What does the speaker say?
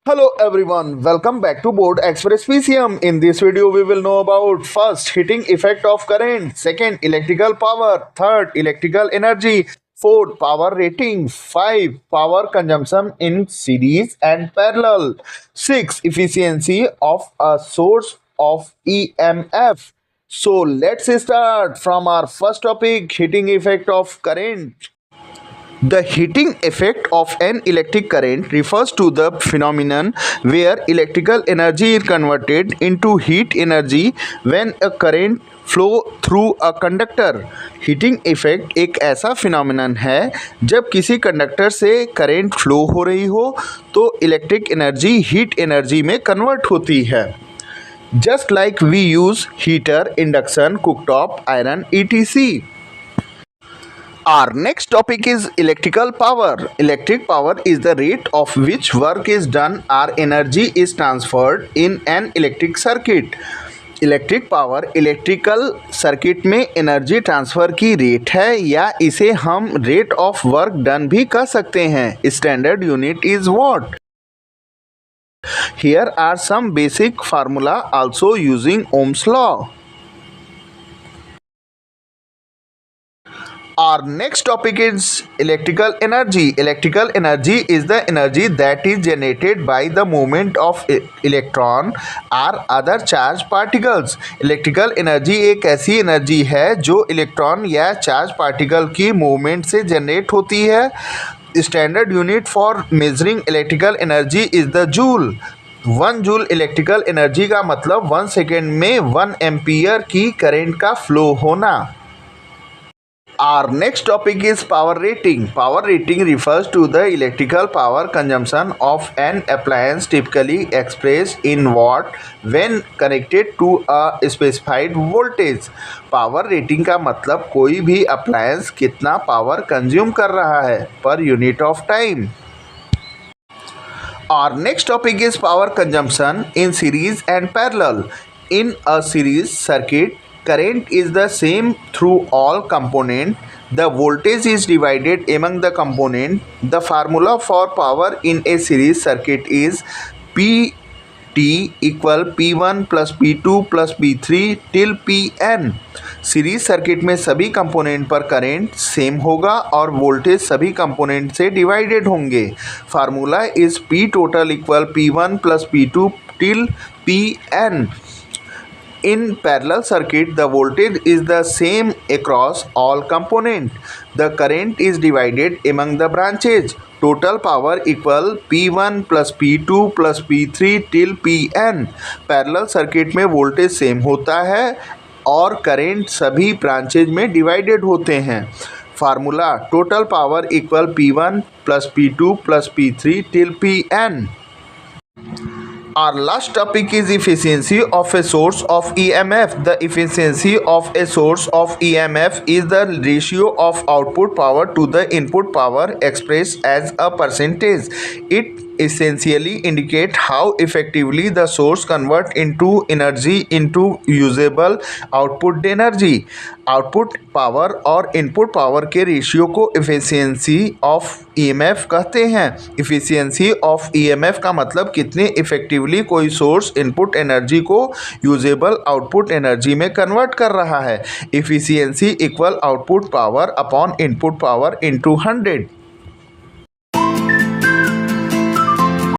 Hello everyone, welcome back to Board Express PCM. In this video, we will know about first heating effect of current, second electrical power, third electrical energy, fourth power rating, five power consumption in series and parallel, six efficiency of a source of EMF. So let's start from our first topic, heating effect of current. The heating effect of an electric current refers to the phenomenon where electrical energy is converted into heat energy when a current flow through a conductor. Heating effect एक ऐसा phenomenon है जब किसी conductor से current flow हो रही हो तो इलेक्ट्रिक एनर्जी हीट एनर्जी में कन्वर्ट होती है। Just like we use heater, induction, cooktop, iron etc. Our next topic is electrical power. Electric power is the rate of which work is done or energy is transferred in an electric circuit. Electric power electrical circuit में energy transfer की rate है या इसे हम rate of work done भी कह सकते हैं। Standard unit is watt. Here are some basic formula also using Ohm's law. Our next topic is electrical energy. Electrical energy is the energy that is generated by the movement of electron or other charged particles. Electrical energy एक ऐसी energy है जो electron या charge particle की movement से generate होती है। Standard unit for measuring electrical energy is the joule. 1 joule electrical energy का मतलब 1 सेकेंड में 1 एम्पियर की करंट का फ्लो होना। Our next topic is power rating. Power rating refers to the electrical power consumption of an appliance typically expressed in watt when connected to a specified voltage. Power rating का मतलब कोई भी appliance कितना power consume कर रहा है per unit of time. Our next topic is power consumption in series and parallel. In a series circuit, current is the same through all components. The voltage is divided among the components. The formula for power in a series circuit is Pt equal P1 plus P2 plus P3 till Pn. Series circuit में सभी component पर current same होगा और voltage सभी component से divided होंगे। Formula is P total equal P1 plus P2 till Pn. In parallel circuit, the voltage is the same across all components. The current is divided among the branches. Total power equal P1 plus P2 plus P3 till Pn. Parallel circuit में voltage same होता है और current सभी branches में divided होते हैं। Formula total power equal P1 plus P2 plus P3 till Pn. Our last topic is efficiency of a source of EMF. The efficiency of a source of EMF is the ratio of output power to the input power expressed as a percentage. It essentially indicates how effectively the source converts into energy into usable output energy. Output power और input power के ratio को efficiency of EMF कहते हैं। Efficiency of EMF का मतलब कितने effectively कोई source input energy को यूजेबल आउटपुट एनर्जी में कन्वर्ट कर रहा है। Efficiency equal output power upon input power into 100।